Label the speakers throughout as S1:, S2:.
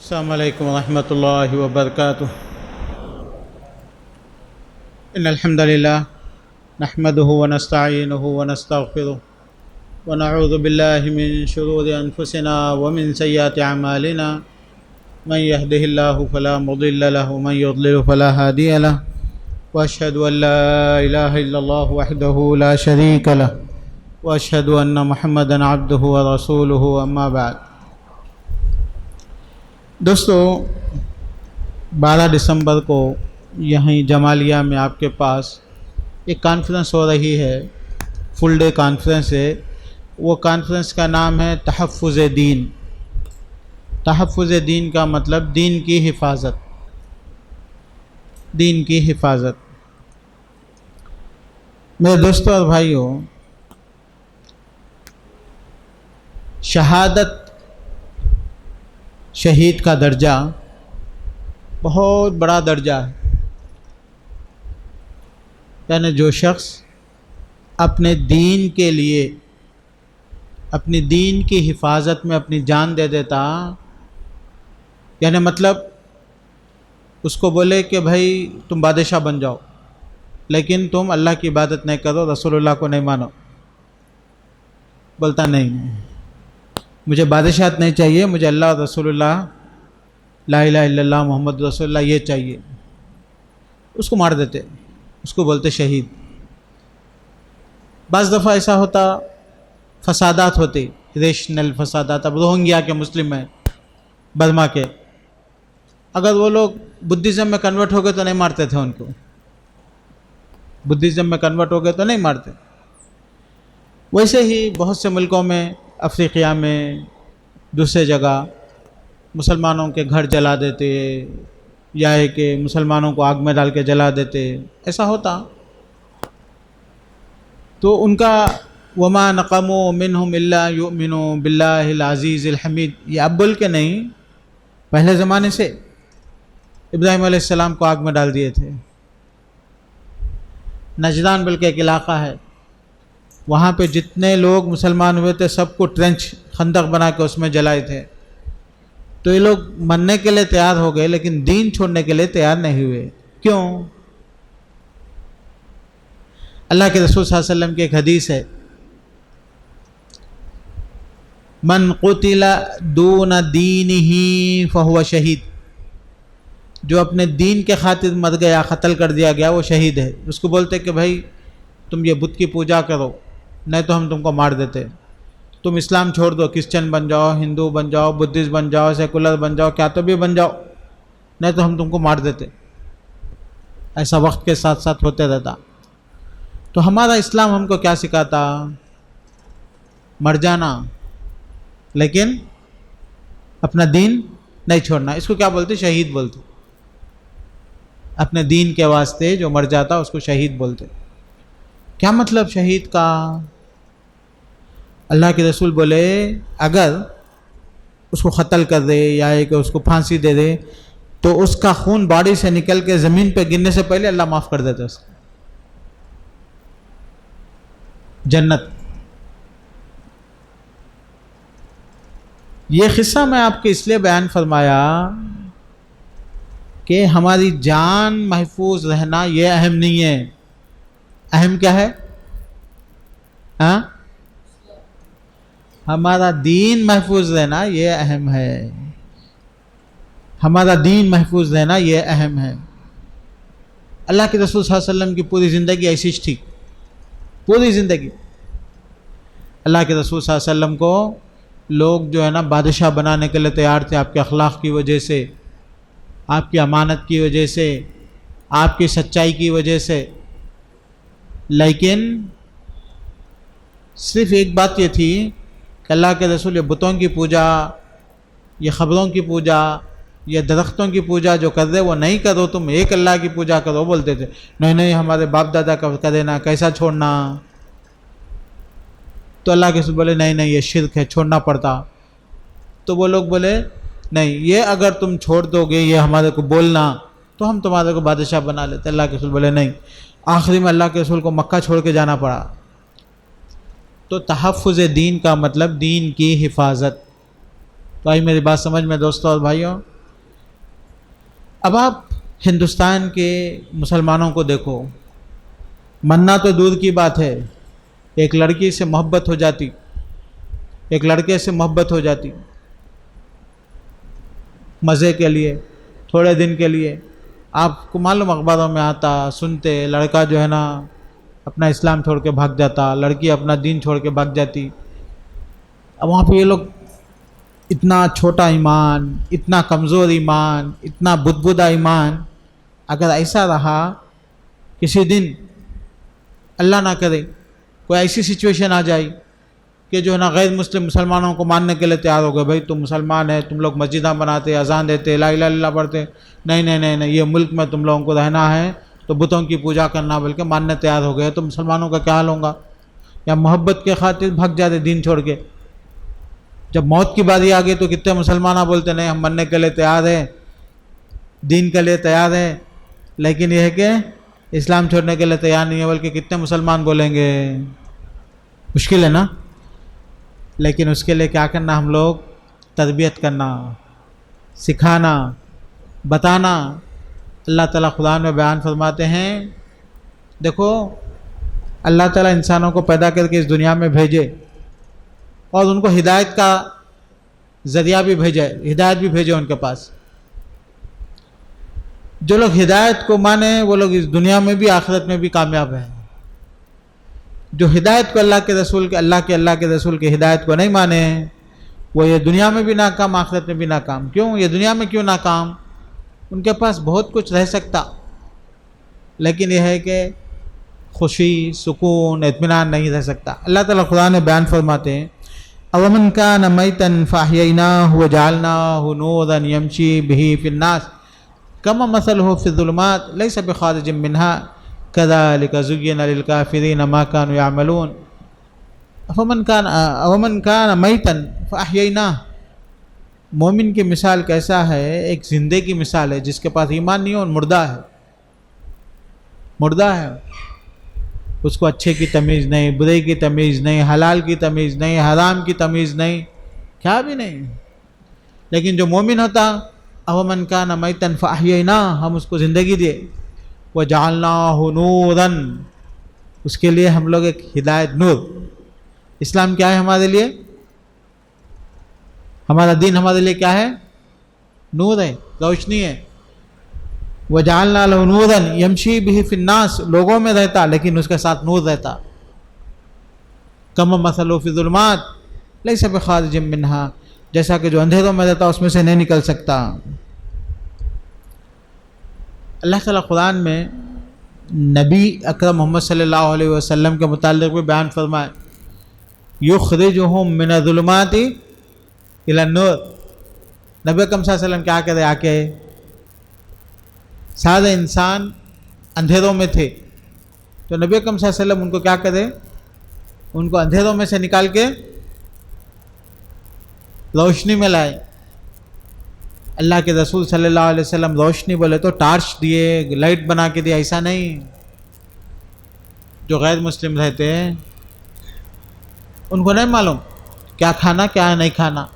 S1: السلام علیکم ورحمۃ اللہ وبرکاتہ۔ ان الحمد للہ نحمده ونستعینه ونستغفره ونعوذ باللہ من شرور انفسنا ومن سیئات اعمالنا من يهده الله فلا مضل له ومن يضلل فلا هادي له واشهد ان لا اله الا الله وحده لا شريك له واشهد ان محمدا عبده ورسوله اما بعد۔ دوستو، 12 دسمبر کو یہیں جمالیہ میں آپ کے پاس ایک کانفرنس ہو رہی ہے، فل ڈے کانفرنس ہے۔ وہ کانفرنس کا نام ہے تحفظ دین۔ تحفظ دین کا مطلب دین کی حفاظت، دین کی حفاظت۔ میرے دوستو اور بھائیوں، شہادت، شہید کا درجہ بہت بڑا درجہ ہے۔ یعنی جو شخص اپنے دین کے لیے، اپنی دین کی حفاظت میں اپنی جان دے دیتا، یعنی مطلب اس کو بولے کہ بھائی تم بادشاہ بن جاؤ لیکن تم اللہ کی عبادت نہیں کرو، رسول اللہ کو نہیں مانو، بولتا نہیں، مجھے بادشاہت نہیں چاہیے، مجھے اللہ اور رسول اللہ، لا الہ الا اللہ محمد رسول اللہ یہ چاہیے، اس کو مار دیتے، اس کو بولتے شہید۔ بعض دفعہ ایسا ہوتا، فسادات ہوتے، ریشنل فسادات۔ اب روہنگیا کے مسلم ہیں، برما کے، اگر وہ لوگ بدھزم میں کنورٹ ہو گئے تو نہیں مارتے تھے ان کو، بدھزم میں کنورٹ ہو گئے تو نہیں مارتے۔ ویسے ہی بہت سے ملکوں میں، افریقہ میں، دوسرے جگہ مسلمانوں کے گھر جلا دیتے، یا ہے کہ مسلمانوں کو آگ میں ڈال کے جلا دیتے، ایسا ہوتا۔ تو ان کا وما نقموا منہم الا یؤمنوا باللہ العزیز الحمید، یہ اب بول کے نہیں، پہلے زمانے سے ابراہیم علیہ السلام کو آگ میں ڈال دیے تھے۔ نجران بلکہ ایک علاقہ ہے، وہاں پہ جتنے لوگ مسلمان ہوئے تھے سب کو ٹرنچ، خندق بنا کے اس میں جلائے تھے۔ تو یہ لوگ مرنے کے لیے تیار ہو گئے لیکن دین چھوڑنے کے لیے تیار نہیں ہوئے۔ کیوں؟ اللہ کے رسول صلی اللہ علیہ وسلم کی ایک حدیث ہے، من قتل دون دینہ فہو شہید، جو اپنے دین کے خاطر مر گیا، قتل کر دیا گیا، وہ شہید ہے۔ اس کو بولتے کہ بھائی تم یہ بت کی پوجا کرو، نہیں تو ہم تم کو مار دیتے، تم اسلام چھوڑ دو، کرسچن بن جاؤ، ہندو بن جاؤ، بدھسٹ بن جاؤ، سیکولر بن جاؤ، کیا تو بھی بن جاؤ، نہیں تو ہم تم کو مار دیتے۔ ایسا وقت کے ساتھ ساتھ ہوتے رہتا۔ تو ہمارا اسلام ہم کو کیا سکھاتا؟ مر جانا لیکن اپنا دین نہیں چھوڑنا۔ اس کو کیا بولتے؟ شہید بولتے۔ اپنے دین کے واسطے جو مر جاتا اس کو شہید بولتے۔ کیا مطلب شہید کا؟ اللہ کے رسول بولے اگر اس کو قتل کر دے یا کہ اس کو پھانسی دے دے تو اس کا خون باڈی سے نکل کے زمین پہ گرنے سے پہلے اللہ معاف کر دیتا اس کو، جنت۔ یہ قصہ میں آپ کو اس لیے بیان فرمایا کہ ہماری جان محفوظ رہنا یہ اہم نہیں ہے۔ اہم کیا ہے؟ ہاں، ہمارا دین محفوظ رہنا یہ اہم ہے، ہمارا دین محفوظ رہنا یہ اہم ہے۔ اللہ کے رسول صلی اللہ علیہ وسلم کی پوری زندگی ایسی تھی، پوری زندگی۔ اللہ کے رسول صلی اللہ علیہ وسلم کو لوگ جو ہے نا بادشاہ بنانے کے لیے تیار تھے، آپ کے اخلاق کی وجہ سے، آپ کی امانت کی وجہ سے، آپ کی سچائی کی وجہ سے۔ لیکن صرف ایک بات یہ تھی کہ اللہ کے رسول یہ بتوں کی پوجا، یہ خبروں کی پوجا، یہ درختوں کی پوجا جو کر دے وہ نہیں کرو، تم ایک اللہ کی پوجا کرو، بولتے تھے۔ نہیں نہیں، ہمارے باپ دادا کا کرے نا، کیسا چھوڑنا؟ تو اللہ کے رسول بولے نہیں نہیں، یہ شرک ہے، چھوڑنا پڑتا۔ تو وہ لوگ بولے نہیں، یہ اگر تم چھوڑ دو گے یہ ہمارے کو بولنا تو ہم تمہارے کو بادشاہ بنا لیتے۔ اللہ کے رسول بولے نہیں۔ آخری میں اللہ کے رسول کو مکہ چھوڑ کے جانا پڑا۔ تو تحفظ دین کا مطلب دین کی حفاظت۔ تو آئی میری بات سمجھ میں دوستوں اور بھائیوں؟ اب آپ ہندوستان کے مسلمانوں کو دیکھو، مننا تو دور کی بات ہے، ایک لڑکی سے محبت ہو جاتی، ایک لڑکے سے محبت ہو جاتی مزے کے لیے، تھوڑے دن کے لیے، آپ کو معلوم اخباروں میں آتا، سنتے، لڑکا جو ہے نا اپنا اسلام چھوڑ کے بھاگ جاتا، لڑکی اپنا دین چھوڑ کے بھاگ جاتی۔ اب وہاں پہ یہ لوگ اتنا چھوٹا ایمان، اتنا کمزور ایمان، اتنا بدبودہ ایمان، اگر ایسا رہا، کسی دن اللہ نہ کرے کوئی ایسی سچویشن آ جائے کہ جو ہے نا غیر مسلم مسلمانوں کو ماننے کے لیے تیار ہو گئے، بھائی تم مسلمان ہے، تم لوگ مسجدیں بناتے، اذان دیتے، لا الہ الا اللہ پڑھتے، نہیں نہیں نہیں نہیں، یہ ملک میں تم لوگوں کو رہنا ہے تو بتوں کی پوجا کرنا بلکہ ماننے تیار ہو گئے، تو مسلمانوں کا کیا حال ہوگا؟ یا محبت کے خاطر بھگ جاتے دین چھوڑ کے، جب موت کی باری آ گئی تو کتنے مسلمانہ بولتے نہیں ہم مرنے کے لیے تیار ہیں، دین کے لیے تیار ہیں، لیکن یہ ہے کہ اسلام چھوڑنے کے لیے تیار نہیں ہے، بلکہ کتنے مسلمان بولیں گے؟ مشکل ہے نا؟ لیکن اس کے لیے کیا کرنا؟ ہم لوگ تربیت کرنا، سکھانا، بتانا۔ اللہ تعالیٰ قرآن میں بیان فرماتے ہیں، دیکھو اللہ تعالیٰ انسانوں کو پیدا کر کے اس دنیا میں بھیجے اور ان کو ہدایت کا ذریعہ بھی بھیجے، ہدایت بھی بھیجے ان کے پاس۔ جو لوگ ہدایت کو مانے وہ لوگ اس دنیا میں بھی آخرت میں بھی کامیاب ہیں۔ جو ہدایت کو اللہ کے رسول کے ہدایت کو نہیں مانے وہ یہ دنیا میں بھی ناکام، آخرت میں بھی ناکام۔ کیوں؟ یہ دنیا میں کیوں ناکام؟ ان کے پاس بہت کچھ رہ سکتا، لیکن یہ ہے کہ خوشی، سکون، اطمینان نہیں رہ سکتا۔ اللہ تعالیٰ قرآن میں بیان فرماتے ہیں، أَوَمَنْ كَانَ مَيْتًا فَأَحْيَيْنَاهُ وَجَعَلْنَاهُ نُورًا يَمْشِي بِهِ فِي النَّاسِ كَمَنْ مَثَلُهُ فِي الظُّلُمَاتِ لَيْسَ بِخَارِجٍ مِنْهَا كَذَلِكَ زُيِّنَ لِلْكَافِرِينَ مَا كَانُوا يَعْمَلُونَ أَوَمَنْ كَانَ مَيْتًا فَأَحْيَيْنَاهُ۔ مومن کی مثال کیسا ہے؟ ایک زندے کی مثال ہے جس کے پاس ایمان نہیں ہو، مردہ ہے، مردہ ہے، اس کو اچھے کی تمیز نہیں، برے کی تمیز نہیں، حلال کی تمیز نہیں، حرام کی تمیز نہیں، کیا بھی نہیں۔ لیکن جو مومن ہوتا، أَوَمَنْ كَانَ مَيْتًا فَأَحْيَيْنَاهُ، ہم اس کو زندگی دیے، وَجَعَلْنَاهُ نُورًا، اس کے لیے ہم لوگ ایک ہدایت، نور۔ اسلام کیا ہے ہمارے لیے؟ ہمارا دین ہمارے لیے کیا ہے؟ نور ہے، روشنی ہے۔ وَجَعَلْنَا لَهُ نُورًا يَمْشِي بِهِ فِي النَّاسِ، لوگوں میں رہتا لیکن اس کے ساتھ نور رہتا۔ كَمَنْ مَثَلُهُ فِي الظُّلُمَاتِ لَيْسَ بِخَارِجٍ مِنْهَا، جیسا کہ جو اندھیروں میں رہتا اس میں سے نہیں نکل سکتا۔ اللہ تعالیٰ قرآن میں نبی اکرم محمد صلی اللہ علیہ وسلم کے متعلق بھی بیان فرمائے، يُخْرِجُهُم مِّنَ الظُّلُمَاتِ إِلَى النُّورِ۔ نبی اکرم صلی اللہ علیہ وسلم کیا کہتے آ کے؟ سارے انسان اندھیروں میں تھے تو نبی اکرم صلی اللہ علیہ وسلم ان کو کیا کرے؟ ان کو اندھیروں میں سے نکال کے روشنی میں لائے۔ اللہ کے رسول صلی اللہ علیہ وسلم روشنی بولے تو ٹارچ دیے، لائٹ بنا کے دیے، ایسا نہیں۔ جو غیر مسلم رہتے ہیں ان کو نہیں معلوم کیا کھانا کیا نہیں کھانا،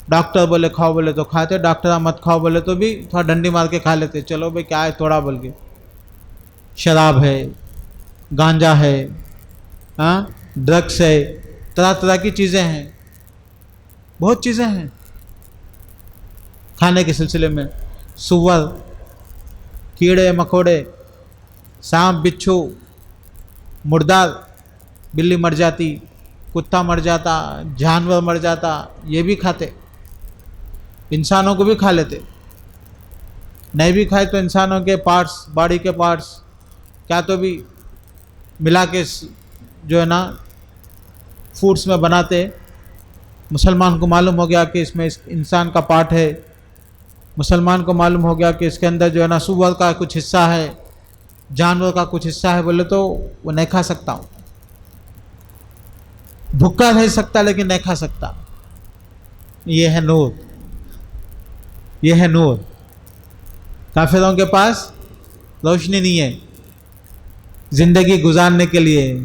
S1: ڈاکٹر بولے کھاؤ بولے تو کھاتے، ڈاکٹر مت کھاؤ بولے تو بھی تھوڑا ڈنڈی مار کے کھا لیتے، چلو بھائی کیا ہے تھوڑا بول کے۔ شراب ہے، گانجا ہے، ڈرگس ہے، طرح طرح کی چیزیں ہیں، بہت چیزیں ہیں کھانے کے سلسلے میں۔ سور، کیڑے مکوڑے، سانپ بچھو، مردار، بلی مر جاتی، کتا مر جاتا، جانور مر جاتا، یہ بھی کھاتے، انسانوں کو بھی کھا لیتے۔ نہیں بھی کھائے تو انسانوں کے پارٹس، باڈی کے پارٹس کیا تو بھی ملا کے جو ہے نا فوڈس میں بناتے۔ مسلمان کو معلوم ہو گیا کہ اس میں انسان کا پارٹ ہے، مسلمان کو معلوم ہو گیا کہ اس کے اندر جو ہے نا سور کا کچھ حصہ ہے، جانور کا کچھ حصہ ہے، بولے تو وہ نہیں کھا سکتا ہوں، بھوکا رہ سکتا لیکن نہیں کھا سکتا۔ یہ ہے نور، یہ ہے نور۔ کافروں کے پاس روشنی نہیں ہے زندگی گزارنے کے لیے،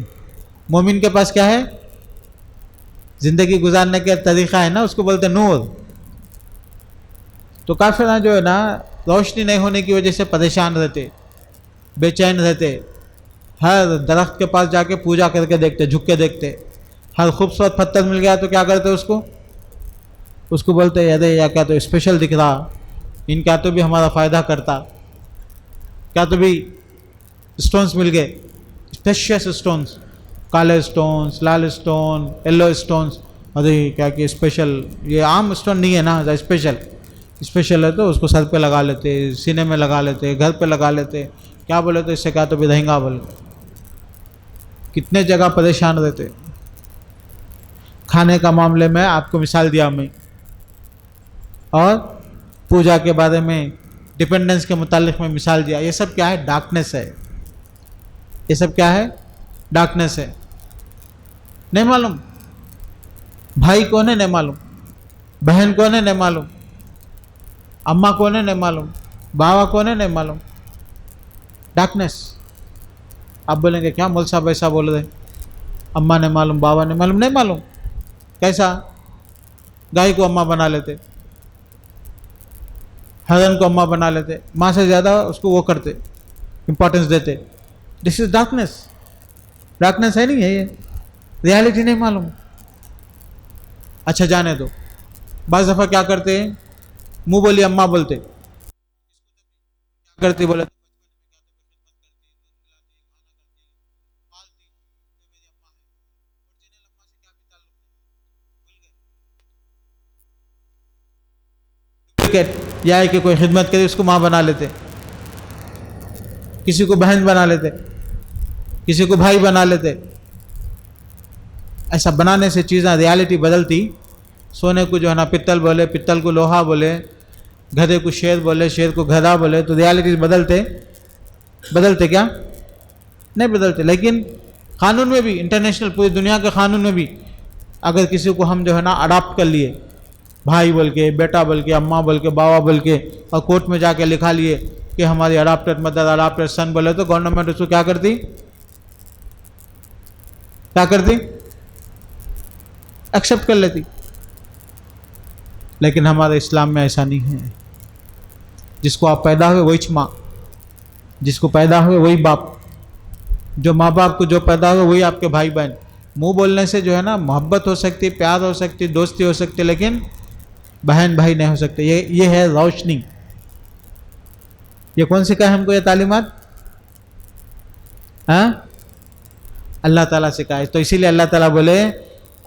S1: مومن کے پاس کیا ہے؟ زندگی گزارنے کا طریقہ ہے نا، اس کو بولتے نور۔ تو کافران جو ہے نا روشنی نہیں ہونے کی وجہ سے پریشان رہتے، بے چین رہتے، ہر درخت کے پاس جا کے پوجا کر کے دیکھتے، جھک کے دیکھتے، ہر خوبصورت پتھر مل گیا تو کیا کرتے اس کو بولتے ارے یا کیا تو اسپیشل دکھ رہا، ان کا تو بھی ہمارا فائدہ کرتا، کیا تو بھی اسٹونز مل گئے، اسپیشیس اسٹونز، کالے اسٹونز، لال اسٹون، یلو اسٹونز، ارے کیا کہ اسپیشل، یہ عام اسٹون نہیں ہے نا، اسپیشل ہے تو اس کو سر پہ لگا لیتے، سینے میں لگا لیتے، گھر پہ لگا لیتے، کیا بولے تو اس سے کیا تو بھی رہیں گا بول، کتنے جگہ پریشان رہتے۔ کھانے کا معاملے میں آپ کو مثال دیا میں، اور پوجا کے بارے میں، ڈپینڈنس کے متعلق میں مثال دیا، یہ سب کیا ہے؟ ڈارکنیس ہے، یہ سب کیا ہے؟ ڈارکنیس ہے۔ نہیں معلوم بھائی کون ہے، نہیں معلوم بہن کون ہے، نہیں معلوم اماں کون ہے، نہیں معلوم باوا کون ہے، نہیں معلوم، ڈارکنیس۔ آپ بولیں گے کیا مول صاحب ایسا بول رہے، اماں نہیں معلوم، باوا نہیں معلوم، نہیں معلوم کیسا؟ گائے کو اماں بنا لیتے، ہرن کو اماں بنا لیتے، ماں سے زیادہ اس کو وہ کرتے، امپورٹنس دیتے، دس از ڈارکنیس۔ ڈارکنیس ہے نہیں ہے، یہ ریالٹی نہیں معلوم۔ اچھا جانے دو، بعض دفعہ کیا کرتے ہیں، منہ بولی اماں بولتے، کیا کرتی بولے یا ہے کہ کوئی خدمت کرے اس کو ماں بنا لیتے، کسی کو بہن بنا لیتے، کسی کو بھائی بنا لیتے۔ ایسا بنانے سے چیزیں ریالٹی بدلتی، سونے کو جو ہے نا پتل بولے، پتل کو لوہا بولے، گدھے کو شیر بولے، شیر کو گدھا بولے، تو ریالٹی بدلتے کیا؟ نہیں بدلتے۔ لیکن قانون میں بھی، انٹرنیشنل پوری دنیا کے قانون میں بھی، اگر کسی کو ہم جو ہے نا اڈاپٹ کر لیے، بھائی بول کے، بیٹا بول کے، اماں بول کے، باوا بول کے، اور کورٹ میں جا کے لکھا لیے کہ ہماری اڈاپٹڈ مدر، اڈاپٹڈ سن بولے، تو گورنمنٹ اس کو کیا کرتی؟ ایکسیپٹ کر لیتی۔ لیکن ہمارے اسلام میں ایسا نہیں ہے۔ جس کو آپ پیدا ہوئے وہی ماں، جس کو پیدا ہوئے وہی باپ، جو ماں باپ کو جو پیدا ہوئے وہی آپ کے بھائی بہن۔ منہ بولنے سے جو ہے نا محبت ہو سکتی، پیار ہو سکتی، دوستی ہو سکتی، لیکن بہن بھائی نہیں ہو سکتے۔ یہ ہے روشنی۔ یہ کون سکھائے ہم کو یہ تعلیمات؟ ہاں، اللہ تعالیٰ سکھائے۔ تو اسی لیے اللہ تعالیٰ بولے،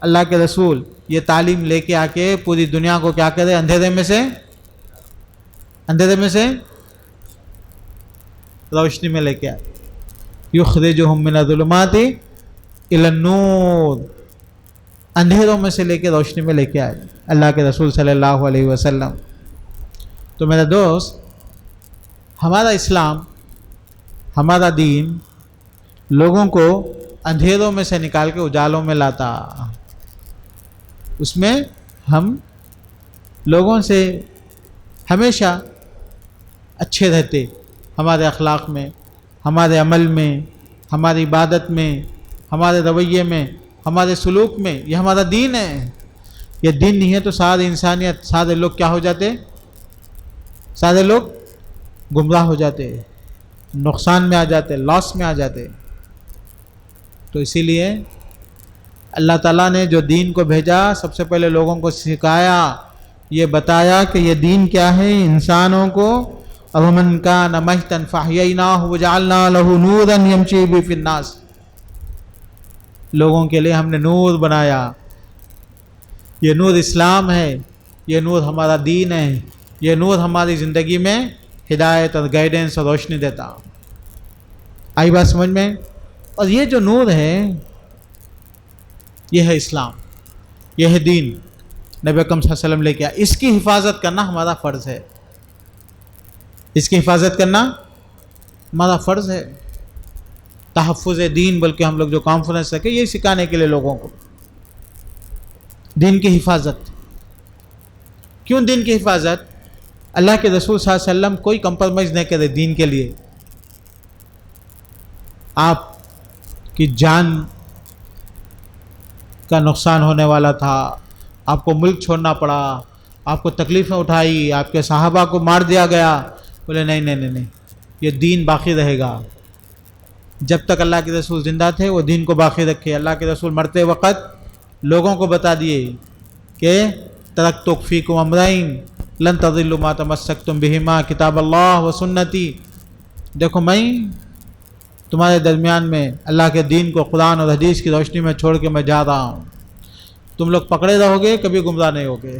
S1: اللہ کے رسول یہ تعلیم لے کے آ کے پوری دنیا کو کیا کرے؟ اندھیرے میں سے روشنی میں لے کے آئے۔ یخرجہم من الظلمات الی النور، اندھیروں میں سے لے کے روشنی میں لے کے آئے اللہ کے رسول صلی اللہ علیہ وسلم۔ تو میرا دوست، ہمارا اسلام، ہمارا دین لوگوں کو اندھیروں میں سے نکال کے اجالوں میں لاتا۔ اس میں ہم لوگوں سے ہمیشہ اچھے رہتے، ہمارے اخلاق میں، ہمارے عمل میں، ہماری عبادت میں، ہمارے رویے میں، ہمارے سلوک میں۔ یہ ہمارا دین ہے۔ یہ دین نہیں ہے تو ساری انسانیت، سارے لوگ کیا ہو جاتے؟ سارے لوگ گمراہ ہو جاتے، نقصان میں آ جاتے، لاس میں آ جاتے۔ تو اسی لیے اللہ تعالیٰ نے جو دین کو بھیجا، سب سے پہلے لوگوں کو سکھایا، یہ بتایا کہ یہ دین کیا ہے انسانوں کو۔ أَوَمَنْ كَانَ مَيْتًا فَأَحْيَيْنَاهُ وَجَعَلْنَا لَهُ نُورًا يَمْشِي بِهِ فِي النَّاسِ، لوگوں کے لیے ہم نے نور بنایا۔ یہ نور اسلام ہے، یہ نور ہمارا دین ہے، یہ نور ہماری زندگی میں ہدایت اور گائیڈنس اور روشنی دیتا۔ آئی بات سمجھ میں؟ اور یہ جو نور ہے، یہ ہے اسلام، یہ ہے دین نبی اکرم صلی اللہ علیہ وسلم لے کے آیا۔ اس کی حفاظت کرنا ہمارا فرض ہے، اس کی حفاظت کرنا ہمارا فرض ہے۔ تحفظ دین بلکہ ہم لوگ جو کانفرنس رکھے، یہ سکھانے کے لیے لوگوں کو دین کی حفاظت۔ کیوں دین کی حفاظت؟ اللہ کے رسول صلی اللہ علیہ وسلم کوئی کمپرومائز نہیں کرے دین کے لیے۔ آپ کی جان کا نقصان ہونے والا تھا، آپ کو ملک چھوڑنا پڑا، آپ کو تکلیفیں اٹھائی، آپ کے صحابہ کو مار دیا گیا، بولے نہیں نہیں نہیں نہیں، یہ دین باقی رہے گا جب تک اللہ کے رسول زندہ تھے، وہ دین کو باقی رکھے۔ اللہ کے رسول مرتے وقت لوگوں کو بتا دیے کہ ترکت فیکم امرین لن تضلوا ما تمسکتم بہما کتاب اللہ و سنتی، دیکھو میں تمہارے درمیان میں اللہ کے دین کو قرآن اور حدیث کی روشنی میں چھوڑ کے میں جا رہا ہوں، تم لوگ پکڑے رہو گے، کبھی گمراہ نہیں ہوگے،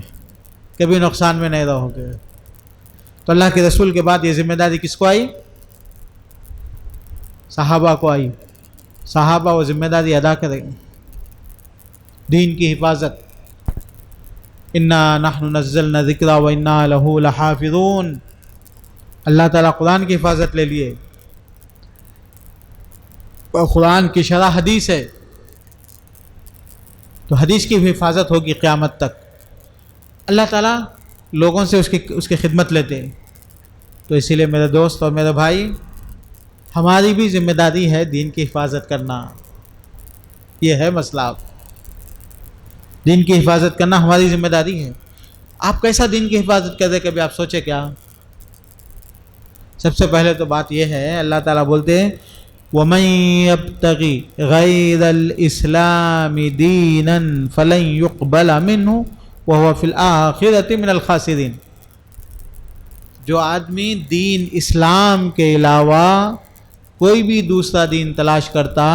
S1: کبھی نقصان میں نہیں رہو گے۔ تو اللہ کے رسول کے بعد یہ ذمہ داری کس کو آئی؟ صحابہ کو آئی۔ صحابہ وہ ذمہ داری ادا کریں، دین کی حفاظت۔ انا نحن نزلنا ذکر و انا لہ لحافظون، اللہ تعالیٰ قرآن کی حفاظت لے لیے، اور قرآن کی شرح حدیث ہے، تو حدیث کی بھی حفاظت ہوگی قیامت تک۔ اللہ تعالیٰ لوگوں سے اس کی خدمت لیتے ہیں۔ تو اسی لیے میرے دوست اور میرے بھائی، ہماری بھی ذمہ داری ہے دین کی حفاظت کرنا، یہ ہے مسئلہ۔ دین کی حفاظت کرنا ہماری ذمہ داری ہے۔ آپ کیسا دین کی حفاظت کرتے، کبھی آپ سوچے کیا؟ سب سے پہلے تو بات یہ ہے، اللہ تعالیٰ بولتے ہیں وَمَن يَبْتَغِ غَيْرَ الْإِسْلَامِ دِينًا فَلَن يُقْبَلَ مِنْهُ وَهُوَ فِي الْآخِرَةِ مِنَ الْخَاسِرِينَ۔ جو آدمی دین اسلام کے علاوہ کوئی بھی دوسرا دین تلاش کرتا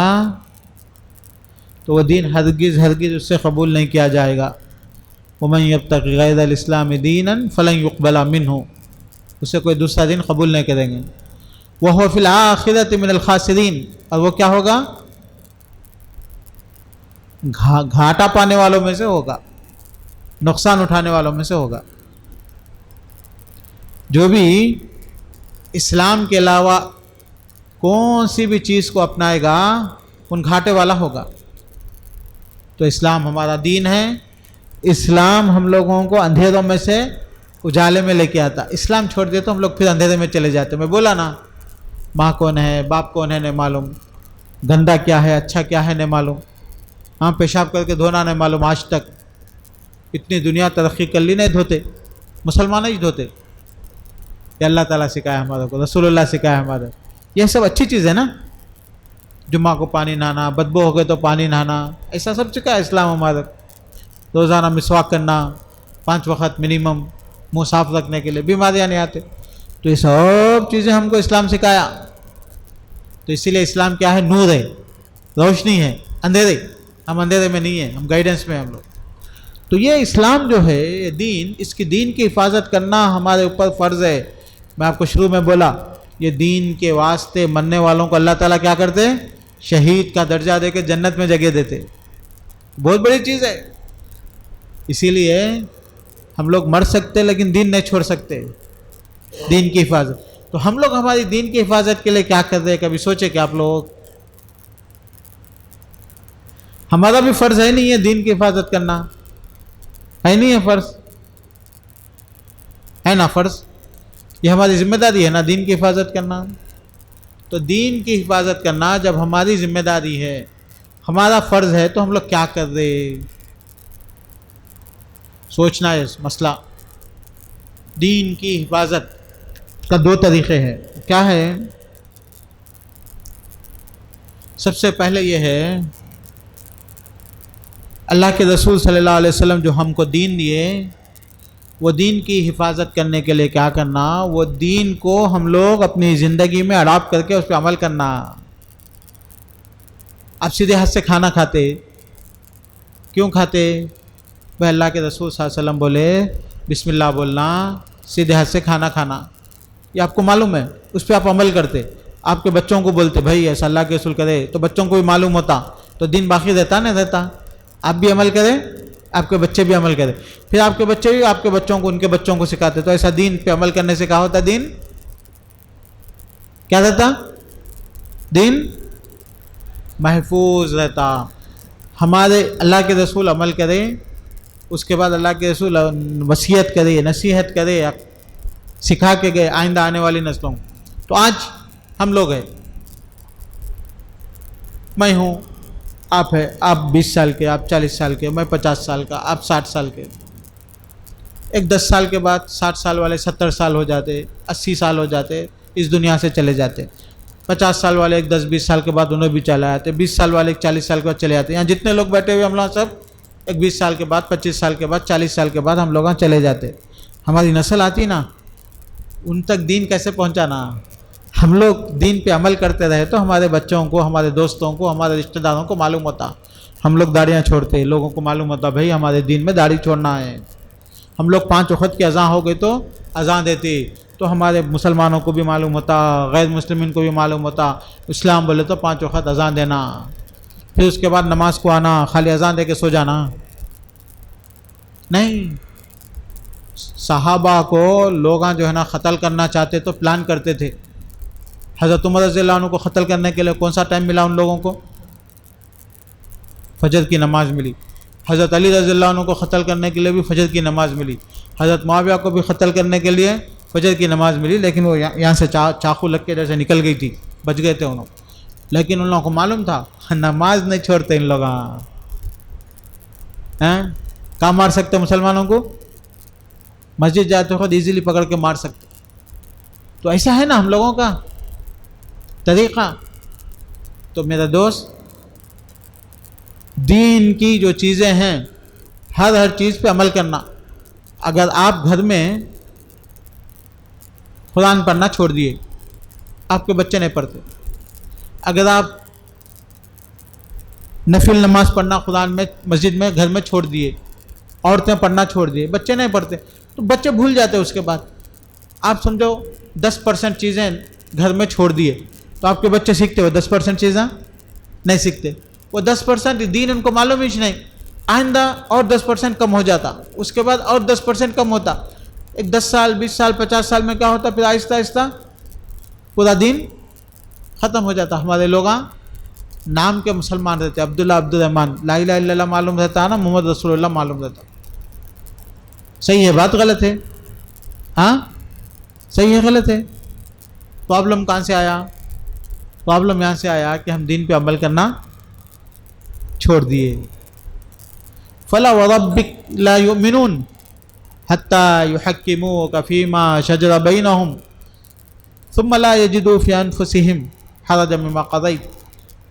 S1: تو وہ دین ہرگز اس سے قبول نہیں کیا جائے گا۔ وَمَن يَبْتَغِ غَيْرَ الْإِسْلَامِ دِينًا فَلَن يُقْبَلَ مِنْهُ، اس سے کوئی دوسرا دین قبول نہیں کریں گے۔ وَهُوَ فِي الْآخِرَةِ مِنَ الْخَاسِرِينَ، اور وہ کیا ہوگا؟ گھاٹا پانے والوں میں سے ہوگا، نقصان اٹھانے والوں میں سے ہوگا۔ جو بھی اسلام کے علاوہ کون سی بھی چیز کو اپنائے گا ان گھاٹے والا ہوگا۔ تو اسلام ہمارا دین ہے، اسلام ہم لوگوں کو اندھیروں میں سے اجالے میں لے کے آتا۔ اسلام چھوڑ دے تو ہم لوگ پھر اندھیرے میں چلے جاتے۔ میں بولا نا، ماں کون ہے، باپ کون ہے نہیں معلوم، گندا کیا ہے اچھا کیا ہے نہیں معلوم، ہاں پیشاب کر کے دھونا نہیں معلوم۔ آج تک اتنی دنیا ترقی کر لی، نہیں دھوتے، مسلمان ہی دھوتے۔ یہ اللہ تعالیٰ سکھایا ہمارے کو، رسول اللہ سکھایا ہمارے۔ یہ سب اچھی چیز ہے نا، جمعہ کو پانی نہانا، بدبو ہو گئے تو پانی نہانا، ایسا سب سکھایا اسلام ہمارے۔ روزانہ مسواک کرنا، 5 وقت منیمم، منہ صاف رکھنے کے لیے، بیماریاں نہیں آتے۔ تو یہ سب چیزیں ہم کو اسلام سکھایا۔ تو اسی لیے اسلام کیا ہے؟ نور ہے، روشنی ہے، اندھیرے، ہم اندھیرے میں نہیں ہیں، ہم گائیڈنس میں ہیں ہم لوگ۔ تو یہ اسلام جو ہے، یہ دین، اس کی دین کی حفاظت کرنا ہمارے اوپر فرض ہے۔ میں آپ کو شروع میں بولا، یہ دین کے واسطے مرنے والوں کو اللہ تعالیٰ کیا کرتے ہیں؟ شہید کا درجہ دے کے جنت میں جگہ دیتے۔ بہت بڑی چیز ہے۔ اسی لیے ہم لوگ مر سکتے لیکن دین نہیں چھوڑ سکتے، دین کی حفاظت۔ تو ہم لوگ ہماری دین کی حفاظت کے لیے کیا کر رہے ہیں؟ کبھی سوچے کہ آپ لوگ، ہمارا بھی فرض ہے نہیں ہے دین کی حفاظت کرنا؟ ہے نہیں ہے فرض؟ ہے نا فرض؟ یہ ہماری ذمہ داری ہے نا دین کی حفاظت کرنا۔ تو دین کی حفاظت کرنا جب ہماری ذمہ داری ہے، ہمارا فرض ہے، تو ہم لوگ کیا کر رہے؟ سوچنا ہے اس مسئلہ۔ دین کی حفاظت کا 2 طریقے ہیں۔ کیا ہے؟ سب سے پہلے یہ ہے، اللہ کے رسول صلی اللہ علیہ وسلم جو ہم کو دین دیے، وہ دین کی حفاظت کرنے کے لیے کیا کرنا؟ وہ دین کو ہم لوگ اپنی زندگی میں اڈاپٹ کر کے اس پہ عمل کرنا۔ آپ سیدھے ہاتھ سے کھانا کھاتے، کیوں کھاتے؟ بھائی اللہ کے رسول صلی اللہ علیہ وسلم بولے بسم اللہ بولنا، سیدھے ہاتھ سے کھانا کھانا، یہ آپ کو معلوم ہے، اس پہ آپ عمل کرتے۔ آپ کے بچوں کو بولتے بھائی ایسا اللہ کے رسول کرے، تو بچوں کو بھی معلوم ہوتا، تو دین باقی رہتا نہیں رہتا۔ آپ بھی عمل کریں، آپ کے بچے بھی عمل کریں، پھر آپ کے بچے بھی آپ کے بچوں کو ان کے بچوں کو سکھاتے، تو ایسا دین پہ عمل کرنے سے کیا ہوتا؟ دین کیا رہتا؟ دین محفوظ رہتا۔ ہمارے اللہ کے رسول عمل کرے، اس کے بعد اللہ کے رسول وصیت کرے، نصیحت کرے، سکھا کے گئے آئندہ آنے والی نسلوں۔ تو آج ہم لوگ ہیں، میں ہوں، آپ ہے، آپ 20 سال کے، آپ 40 سال کے، میں 50 سال کا، آپ 60 سال کے۔ ایک 10 سال کے بعد 60 سال والے 70 سال ہو جاتے، 80 سال ہو جاتے، اس دنیا سے چلے جاتے. 50 سال والے ایک 10-20 سال کے بعد انہیں بھی چلے آتے. 20 سال والے ایک 40 سال کے بعد چلے آتے. یہاں جتنے لوگ بیٹھے ہوئے ہم لوگ سب ایک 20 سال کے بعد، 25 سال کے بعد، 40 سال کے بعد ہم لوگ چلے جاتے. ہماری نسل آتی نا، ان تک دین کیسے پہنچانا؟ ہم لوگ دین پہ عمل کرتے رہے تو ہمارے بچوں کو، ہمارے دوستوں کو، ہمارے رشتہ داروں کو معلوم ہوتا. ہم لوگ داڑیاں چھوڑتے، لوگوں کو معلوم ہوتا بھائی ہمارے دین میں داڑھی چھوڑنا ہے. ہم لوگ 5 وقت کی اذان ہو گئی تو اذان دیتے، تو ہمارے مسلمانوں کو بھی معلوم ہوتا، غیر مسلمین کو بھی معلوم ہوتا. اسلام بولے تو 5 وقت اذان دینا، پھر اس کے بعد نماز کو آنا، خالی اذان دے کے سو جانا نہیں. صحابہ کو لوگاں جو ہے نا قتل کرنا چاہتے تو پلان کرتے تھے. حضرت عمر رضی اللہ عنہ کو قتل کرنے کے لیے کون سا ٹائم ملا ان لوگوں کو؟ فجر کی نماز ملی. حضرت علی رضی اللہ عنہ کو قتل کرنے کے لیے بھی فجر کی نماز ملی. حضرت معاویہ کو بھی قتل کرنے کے لیے فجر کی نماز ملی، لیکن وہ یہاں سے چاقو لگ کے جیسے نکل گئی تھی، بچ گئے تھے انہوں. لیکن ان لوگوں کو معلوم تھا نماز نہیں چھوڑتے ان لوگ. کہاں مار سکتے مسلمانوں کو؟ مسجد جاتے خود ایزیلی پکڑ کے مار سکتے. تو ایسا ہے نا ہم لوگوں کا طریقہ. تو میرا دوست، دین کی جو چیزیں ہیں ہر چیز پہ عمل کرنا. اگر آپ گھر میں قرآن پڑھنا چھوڑ دیے، آپ کے بچے نہیں پڑھتے. اگر آپ نفل نماز پڑھنا قرآن میں مسجد میں گھر میں چھوڑ دیے، عورتیں پڑھنا چھوڑ دیے، بچے نہیں پڑھتے، تو بچے بھول جاتے. اس کے بعد آپ سمجھو 10% چیزیں گھر میں چھوڑ دیے تو آپ کے بچے سیکھتے ہوئے 10% چیزیں نہیں سیکھتے. وہ 10% دین ان کو معلوم ہی نہیں. آئندہ اور 10% کم ہو جاتا، اس کے بعد اور 10% کم ہوتا. ایک 10 سال 20 سال 50 سال میں کیا ہوتا؟ پھر آہستہ آہستہ پورا دین ختم ہو جاتا. ہمارے لوگ نام کے مسلمان رہتے، عبداللہ عبدالرحمن، لا الہ الا اللہ معلوم رہتا نا، محمد رسول اللہ معلوم رہتا. صحیح ہے بات غلط ہے؟ ہاں صحیح ہے غلط ہے؟ پرابلم کہاں سے آیا؟ پرابلم یہاں سے آیا کہ ہم دین پہ عمل کرنا چھوڑ دیے. فلا وربک لا یؤمنون حتی یحکموک فیما شجر بینہم ثم لا یجدوا فی انفسہم حرجا مما قضیت.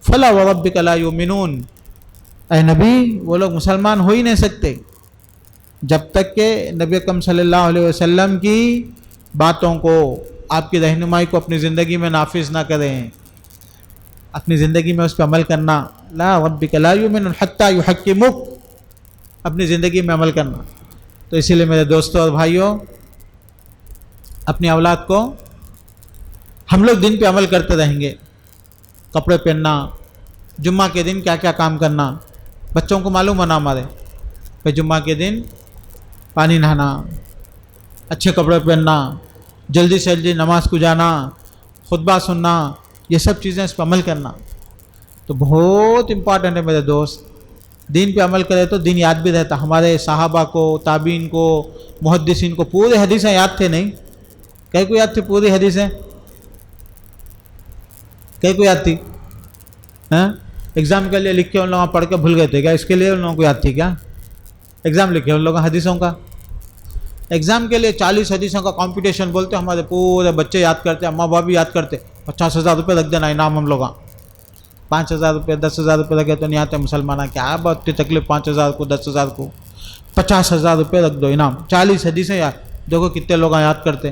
S1: فلا وربک لا یؤمنون، اے نبی وہ لوگ مسلمان ہو ہی نہیں سکتے جب تک کہ نبی اکرم صلی اللہ علیہ وسلم کی باتوں کو، آپ کی رہنمائی کو اپنی زندگی میں نافذ نہ کریں، اپنی زندگی میں اس پہ عمل کرنا. لا ربک لا یؤمنون حتی یحکموک، اپنی زندگی میں عمل کرنا. تو اسی لیے میرے دوستوں اور بھائیوں، اپنی اولاد کو ہم لوگ دین پہ عمل کرتے رہیں گے. کپڑے پہننا، جمعہ کے دن کیا کیا کام کرنا، بچوں کو معلوم ہونا ہمارے کہ جمعہ کے دن پانی نہانا، اچھے کپڑے پہننا، جلدی سے جلدی نماز کو جانا، خطبہ سننا، یہ سب چیزیں اس پہ عمل کرنا. تو بہت امپورٹنٹ ہے میرے دوست. دین پہ عمل کرے تو دین یاد بھی رہتا. ہمارے صحابہ کو، تابعین کو، محدثین کو پورے حدیثیں یاد تھے نہیں؟ کئی کو یاد تھی پوری حدیثیں؟ کئی کو یاد تھی؟ ایگزام کے لیے لکھ کے ان لوگوں پڑھ کے بھول گئے تھے کیا؟ اس کے لیے ان لوگوں کو یاد تھی کیا؟ ایگزام لکھے ان لوگوں حدیثوں کا. ایگزام کے لیے 40 حدیثوں کا کمپٹیشن بولتے، ہمارے پورے بچے یاد کرتے، اماں باپ بھی یاد کرتے. 50,000 روپے رکھ دینا انعام ہم لوگاں. 5,000 روپے 10,000 روپے رکھے تو نہیں آتے مسلمانہ. کیا بہت تکلیف 5,000 کو 10,000 کو. 50,000 روپے رکھ دو انعام. 40 حدیثیں یاد، دیکھو کتنے لوگ یاد کرتے.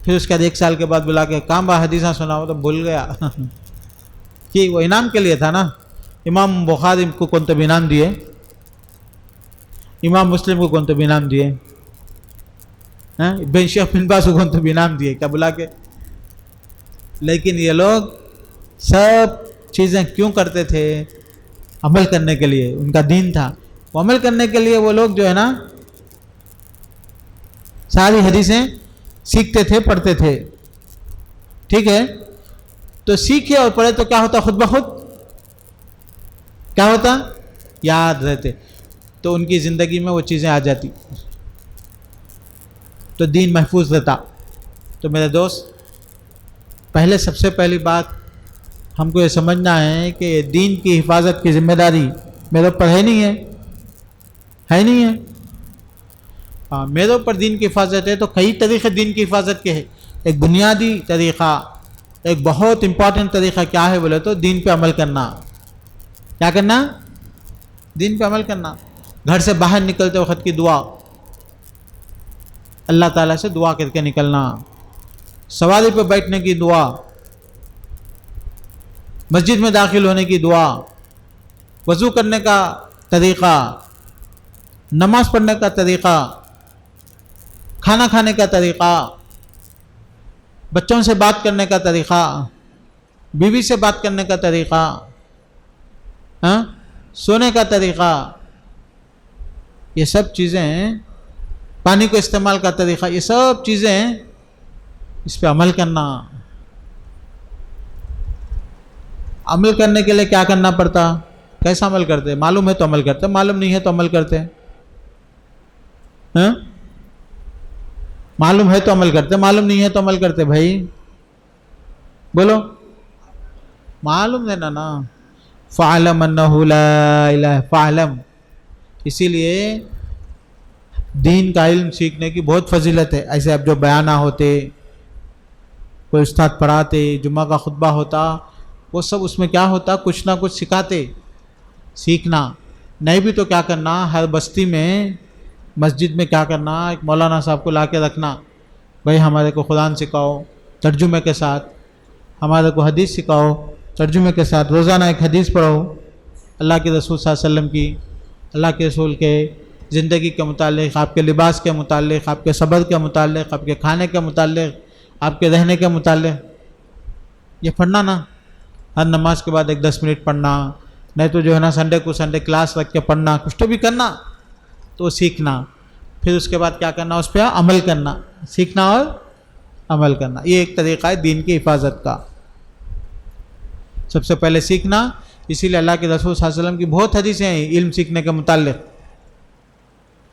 S1: پھر اس کے بعد 1 سال کے بعد بلا کے کام با حدیثیں سناؤ تو بھول گیا کہ وہ انعام کے لیے تھا نا. امام بخاری کو کون تو بھی انعام دیے، امام مسلم کو کون تو بھی انعام دیے، بن شیخ بن باز کو کون تو بھی انعام دیے کیا بلا کے. لیکن یہ لوگ سب چیزیں کیوں کرتے تھے؟ عمل کرنے کے لیے. ان کا دین تھا، وہ عمل کرنے کے لیے وہ لوگ جو ہے نا ساری حدیثیں سیکھتے تھے، پڑھتے تھے. ٹھیک ہے، تو سیکھے اور پڑھے تو کیا ہوتا؟ خود بخود کیا ہوتا؟ یاد رہتے. تو ان کی زندگی میں وہ چیزیں آ جاتی، تو دین محفوظ رہتا. تو میرے دوست، پہلے سب سے پہلی بات ہم کو یہ سمجھنا ہے کہ دین کی حفاظت کی ذمہ داری میرے اوپر ہے نہیں ہے؟ ہے نہیں ہے؟ ہاں میرے اوپر دین کی حفاظت ہے تو کئی طریقے دین کی حفاظت کے ہیں. ایک بنیادی طریقہ، ایک بہت امپورٹنٹ طریقہ کیا ہے بولے تو دین پہ عمل کرنا. کیا کرنا؟ دین پہ عمل کرنا. گھر سے باہر نکلتے وقت کی دعا، اللہ تعالیٰ سے دعا کر کے نکلنا. سواری پہ بیٹھنے کی دعا، مسجد میں داخل ہونے کی دعا، وضو کرنے کا طریقہ، نماز پڑھنے کا طریقہ، کھانا کھانے کا طریقہ، بچوں سے بات کرنے کا طریقہ، بیوی سے بات کرنے کا طریقہ، سونے کا طریقہ، یہ سب چیزیں، پانی کو استعمال کا طریقہ، یہ سب چیزیں اس پہ عمل کرنا. عمل کرنے کے لیے کیا کرنا پڑتا؟ کیسا عمل کرتے؟ معلوم ہے تو عمل کرتے، معلوم نہیں ہے تو عمل کرتے. معلوم ہے تو عمل کرتے، معلوم نہیں ہے تو عمل کرتے. بھائی بولو، معلوم دینا نا. فَعْلَمْ أَنَّهُ لَا إِلَهَ فَعْلَمْ. اسی لیے دین کا علم سیکھنے کی بہت فضیلت ہے. ایسے اب جو بیانہ ہوتے، کوئی استاد پڑھاتے، جمعہ کا خطبہ ہوتا، وہ سب اس میں کیا ہوتا؟ کچھ نہ کچھ سکھاتے. سیکھنا نہیں بھی تو کیا کرنا، ہر بستی میں مسجد میں کیا کرنا، ایک مولانا صاحب کو لا کے رکھنا. بھائی ہمارے کو قرآن سکھاؤ ترجمے کے ساتھ، ہمارے کو حدیث سکھاؤ ترجمے کے ساتھ. روزانہ ایک حدیث پڑھو اللہ کے رسول صلی اللہ علیہ وسلم کی، اللہ کے رسول کے زندگی کے متعلق، آپ کے لباس کے متعلق، آپ کے صبر کے متعلق، آپ کے کھانے کے متعلق، آپ کے رہنے کے متعلق. یہ پڑھنا نا، ہر نماز کے بعد ایک 10 منٹ پڑھنا، نہیں تو جو ہے نا سنڈے کو سنڈے کلاس رکھ کے پڑھنا، کچھ تو بھی کرنا. تو سیکھنا، پھر اس کے بعد کیا کرنا؟ اس پہ عمل کرنا. سیکھنا اور عمل کرنا، یہ ایک طریقہ ہے دین کی حفاظت کا. سب سے پہلے سیکھنا. اسی لیے اللہ کے رسول صلی اللہ علیہ وسلم کی بہت حدیثیں ہیں علم سیکھنے کے متعلق.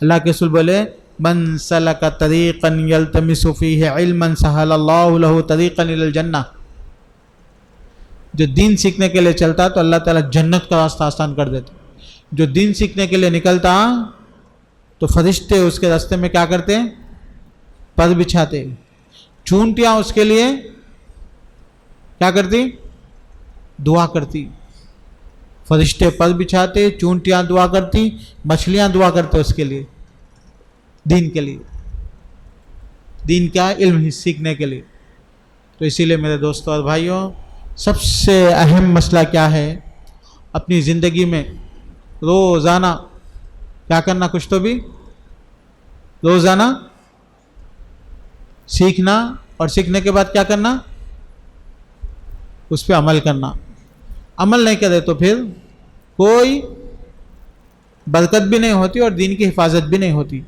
S1: اللہ کے رسول بولے من سلک طریقا یلتمس فیہ علما سہل اللہ لہ طریقا الی الجنہ. جو دین سیکھنے کے لیے چلتا تو اللہ تعالیٰ جنت کا راستہ آسان کر دیتا. جو دین سیکھنے کے لیے نکلتا تو فرشتے اس کے راستے میں کیا کرتے؟ پر بچھاتے. چونٹیاں اس کے لیے کیا کرتی؟ دعا کرتی. فرشتے پر بچھاتے، چونٹیاں دعا کرتی، مچھلیاں دعا کرتے اس کے لیے، دین کے لیے. دین کیا؟ علم سیکھنے کے لیے. تو اسی لیے میرے دوستوں اور بھائیوں، سب سے اہم مسئلہ کیا ہے؟ اپنی زندگی میں روزانہ کیا کرنا؟ کچھ تو بھی روزانہ سیکھنا، اور سیکھنے کے بعد کیا کرنا؟ اس پہ عمل کرنا. عمل نہیں کرے تو پھر کوئی برکت بھی نہیں ہوتی اور دین کی حفاظت بھی نہیں ہوتی.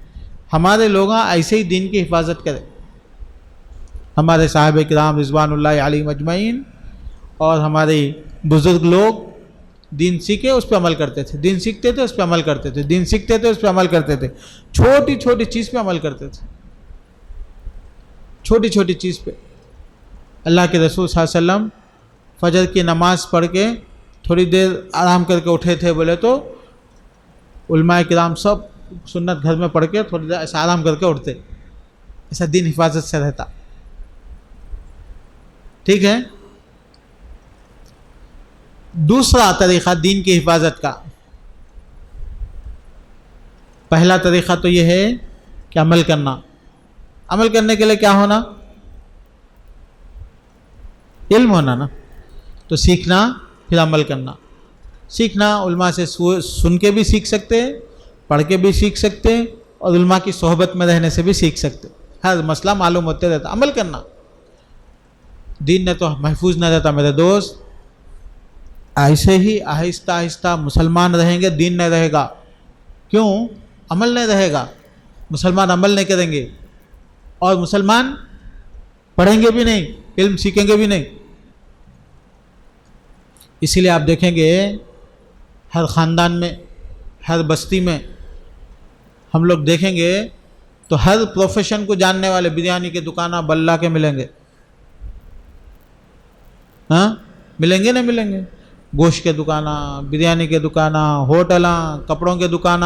S1: ہمارے لوگ ایسے ہی دین کی حفاظت کریں. ہمارے صحابہ کرام رضوان اللہ علیہم اجمعین اور ہمارے بزرگ لوگ دین سیکھے اس پہ عمل کرتے تھے. دین سیکھتے تھے اس پہ عمل کرتے تھے. دین سیکھتے تھے اس پہ عمل کرتے تھے. چھوٹی چھوٹی چیز پہ عمل کرتے تھے. چھوٹی چھوٹی چیز پہ. اللہ کے رسول صلی اللہ علیہ وسلم فجر کی نماز پڑھ کے تھوڑی دیر آرام کر کے اٹھے تھے بولے تو علماء کرام سب سنت گھر میں پڑھ کے تھوڑی دیر ایسا آرام کر کے اٹھتے. ایسا دین حفاظت سے رہتا. ٹھیک ہے. دوسرا طریقہ دین کی حفاظت کا، پہلا طریقہ تو یہ ہے کہ عمل کرنا. عمل کرنے کے لیے کیا ہونا؟ علم ہونا نا. تو سیکھنا پھر عمل کرنا. سیکھنا علماء سے سن کے بھی سیکھ سکتے، پڑھ کے بھی سیکھ سکتے، اور علماء کی صحبت میں رہنے سے بھی سیکھ سکتے. ہر مسئلہ معلوم ہوتے رہتا. عمل کرنا. دین نے تو محفوظ نہ رہتا میرے دوست. ایسے ہی آہستہ آہستہ مسلمان رہیں گے، دین نہیں رہے گا. کیوں؟ عمل نہیں رہے گا. مسلمان عمل نہیں کریں گے اور مسلمان پڑھیں گے بھی نہیں، علم سیکھیں گے بھی نہیں. اسی لیے آپ دیکھیں گے ہر خاندان میں، ہر بستی میں ہم لوگ دیکھیں گے تو ہر پروفیشن کو جاننے والے بریانی کے دکانہ بلہ کے ملیں گے. ہاں ملیں گے؟ نہیں ملیں گے. گوشت کے دکانہ، بریانی کے دکانہ، ہوٹلاں، کپڑوں کے دکانہ،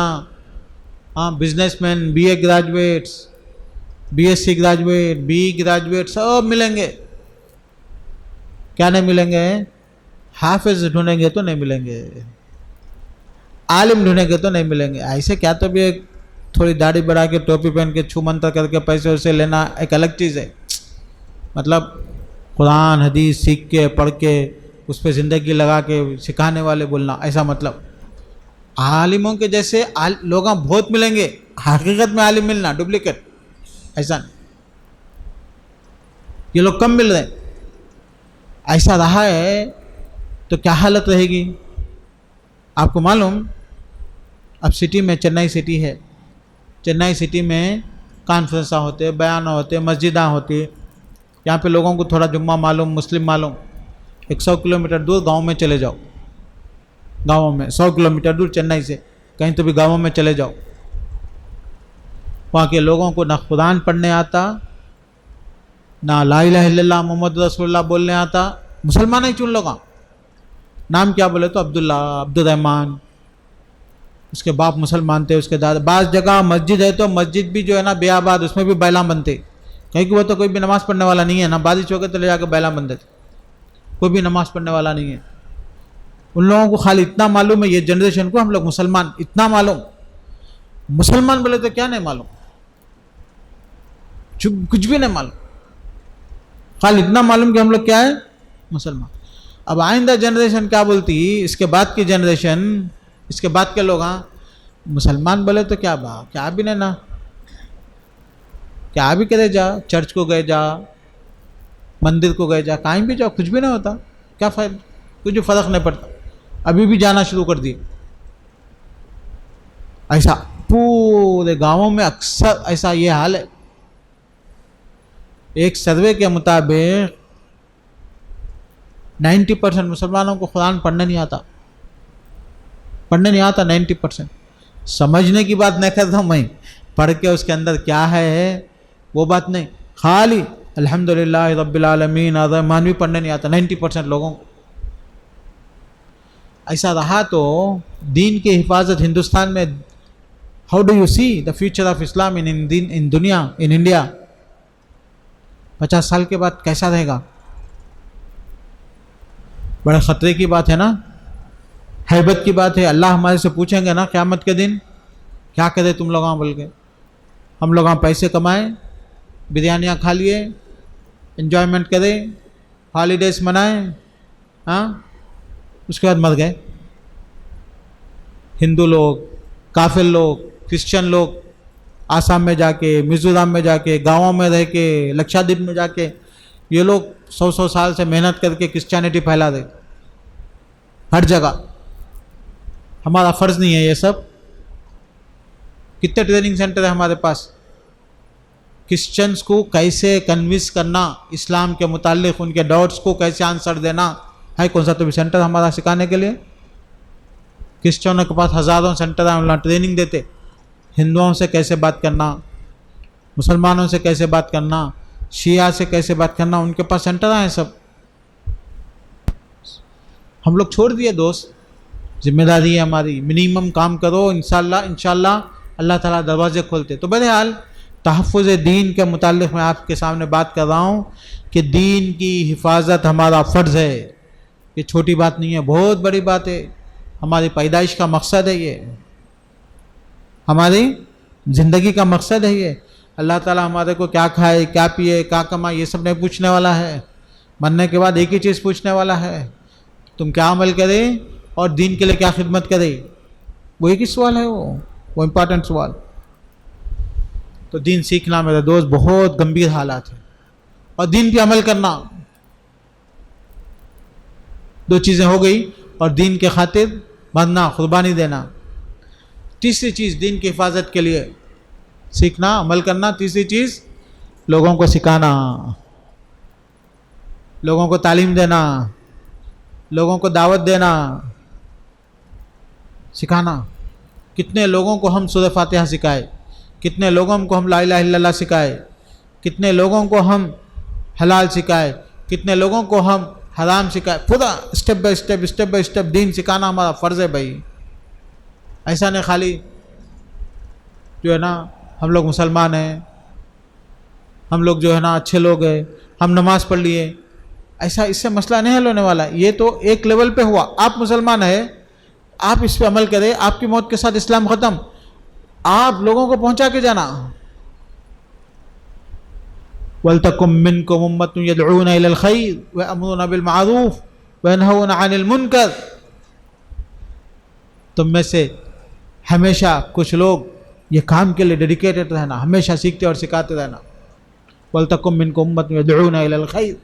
S1: ہاں businessman, B A graduates, B S C graduate, B graduate سب ملیں گے، کیا نہیں ملیں گے؟ حافظ ڈھونڈیں گے تو نہیں ملیں گے، عالم ڈھونڈیں گے تو نہیں ملیں گے۔ ایسے کیا تو بھی ایک تھوڑی داڑھی بڑھا کے ٹوپی پہن کے چھو منتر کر کے پیسے ویسے لینا ایک الگ چیز ہے، مطلب قرآن حدیث سیکھ کے پڑھ کے اس پہ زندگی لگا کے سکھانے والے بولنا، ایسا مطلب عالموں کے جیسے لوگ بہت ملیں گے، حقیقت میں عالم ملنا ڈپلیکیٹ ایسا نہیں، یہ لوگ کم مل رہے ہیں۔ ایسا رہا ہے تو کیا حالت رہے گی؟ آپ کو معلوم اب سٹی میں چنئی سٹی ہے، چنئی سٹی میں کانفرنساں ہوتے، بیان ہوتے، مسجداں ہوتی، یہاں پہ لوگوں کو تھوڑا جمعہ معلوم، مسلم معلوم، 100 کلومیٹر دور گاؤں میں چلے جاؤ، گاؤں میں 100 کلومیٹر دور چنئی سے کہیں تو بھی گاؤں میں چلے جاؤ، وہاں کے لوگوں کو نہ قرآن پڑھنے آتا، نہ لا الہ الا اللہ محمد رسول اللہ بولنے آتا، مسلمان ہی چن لوگاں، نام کیا بولے تو عبداللہ، عبد الرحمن، اس کے باپ مسلمان تھے، اس کے دادا، بعض جگہ مسجد ہے تو مسجد بھی جو ہے نا بے آباد، اس میں بھی بیلان بنتے، کہیں کہ وہ تو کوئی بھی نماز پڑھنے والا نہیں ہے نا، بارش ہو کے تو لے جا کے بیلان بن دیتے، کوئی بھی نماز پڑھنے والا نہیں ہے۔ ان لوگوں کو خالی اتنا معلوم ہے، یہ جنریشن کو ہم لوگ مسلمان، اتنا معلوم، مسلمان بولے تو کیا نہیں معلوم، کچھ بھی نہیں معلوم، خالی اتنا معلوم کہ ہم لوگ کیا ہے؟ مسلمان۔ اب آئندہ جنریشن کیا بولتی، اس کے بعد کی جنریشن، اس کے بعد کے لوگ مسلمان بولے تو کیا بھی نہیں نا، کیا بھی کرے جا، چرچ کو گئے جا، مندر کو گئے جا، کہیں بھی جاؤ، کچھ بھی نہیں ہوتا، کیا فائدہ، کچھ فرق نہیں پڑتا، ابھی بھی جانا شروع کر دیے۔ ایسا پورے گاؤں میں اکثر ایسا یہ حال ہے۔ ایک سروے کے مطابق 90% مسلمانوں کو قرآن پڑھنے نہیں آتا، 90%۔ سمجھنے کی بات نہیں کرتا ہوں میں، پڑھ کے اس کے اندر کیا ہے وہ بات نہیں، خالی الحمدللہ رب العالمین الرحمن بھی پڑھنے نہیں آتا 90% لوگوں کو۔ ایسا رہا تو دین کی حفاظت ہندوستان میں، how do you see the future of Islam in دنیا، ان انڈیا، 50 سال کے بعد کیسا رہے گا؟ بڑے خطرے کی بات ہے نا، ہیبت کی بات ہے۔ اللہ ہمارے سے پوچھیں گے نا قیامت کے دن، کیا کرے تم لوگاں بول کے، ہم لوگاں پیسے کمائیں، بریانیاں کھا لیے، انجوائمنٹ کرے، ہالیڈیز منائیں، ہاں، اس کے بعد مر گئے۔ ہندو لوگ، کافر لوگ، کرسچن لوگ آسام میں جا کے، میزورام میں جا کے، گاؤں میں رہ کے، لکشادیپ میں جا کے، یہ لوگ 100 سال سے محنت کر کے کرسچینٹی پھیلا دے ہر جگہ۔ ہمارا فرض نہیں ہے یہ سب؟ کتنے ٹریننگ سینٹر ہے ہمارے پاس، کرسچنس کو کیسے کنوینس کرنا اسلام کے متعلق، ان کے ڈاؤٹس کو کیسے آنسر دینا ہے، کون سا تو بھی سینٹر ہمارا سکھانے کے لیے؟ کرسچنوں کے پاس ہزاروں سینٹر ہیں، انہوں ٹریننگ دیتے، ہندوؤں سے کیسے بات کرنا، مسلمانوں سے کیسے بات کرنا، شیعہ سے کیسے بات کرنا، ان کے پاس سینٹر ہیں سب۔ ہم لوگ چھوڑ دیے دوست، ذمہ داری ہے ہماری، منیمم کام کرو، انشاءاللہ اللہ تعالیٰ دروازے کھولتے۔ تو بہرحال تحفظ دین کے متعلق میں آپ کے سامنے بات کر رہا ہوں کہ دین کی حفاظت ہمارا فرض ہے، یہ چھوٹی بات نہیں ہے، بہت بڑی بات ہے، ہماری پیدائش کا مقصد ہے، یہ ہماری زندگی کا مقصد ہے۔ یہ اللہ تعالیٰ ہمارے کو کیا کھائے، کیا پیے، کیا کمائے، یہ سب نہیں پوچھنے والا ہے، مرنے کے بعد ایک ہی چیز پوچھنے والا ہے، تم کیا عمل کرے اور دین کے لیے کیا خدمت کرے، وہ ایک ہی سوال ہے، وہ امپورٹنٹ سوال۔ تو دین سیکھنا میرے دوست بہت گمبھیر حالات ہے، اور دین پہ عمل کرنا، دو چیزیں ہو گئی، اور دین کے خاطر مرنا، قربانی دینا۔ تیسری چیز دین کی حفاظت کے لیے سیکھنا، عمل کرنا۔ تیسری چیز لوگوں کو سکھانا، لوگوں کو تعلیم دینا، لوگوں کو دعوت دینا، سکھانا۔ کتنے لوگوں کو ہم سورہ فاتحہ سکھائے، کتنے لوگوں کو ہم لا الہ الا اللہ سکھائے، کتنے لوگوں کو ہم حلال سکھائے، کتنے لوگوں کو ہم حرام سکھائے، پورا اسٹیپ بائی اسٹیپ دین سکھانا ہمارا فرض ہے بھائی۔ ایسا نہیں خالی جو ہے نا ہم لوگ مسلمان ہیں، ہم لوگ جو ہے نا اچھے لوگ ہیں، ہم نماز پڑھ لیے، ایسا اس سے مسئلہ نہیں حل ہونے والا. یہ تو ایک لیول پہ ہوا. آپ مسلمان ہیں، آپ اس پہ عمل کریں، آپ کی موت کے ساتھ اسلام ختم. آپ لوگوں کو پہنچا کے جانا. وَلْتَكُمْ مِنْكُمْ أُمَّةٌ يَدْعُونَ إِلَى الْخَيْرِ وَيَأْمُرُونَ بِالْمَعْرُوفِ وَيَنْهَوْنَ عَنِ الْمُنْكَرِ. تم میں سے ہمیشہ کچھ لوگ یہ کام کے لیے ڈیڈیکیٹڈ رہنا، ہمیشہ سیکھتے اور سکھاتے رہنا. وَلْتَكُمْ مِنْكُمْ أُمَّةٌ يَدْعُونَ إِلَى الْخَيْرِ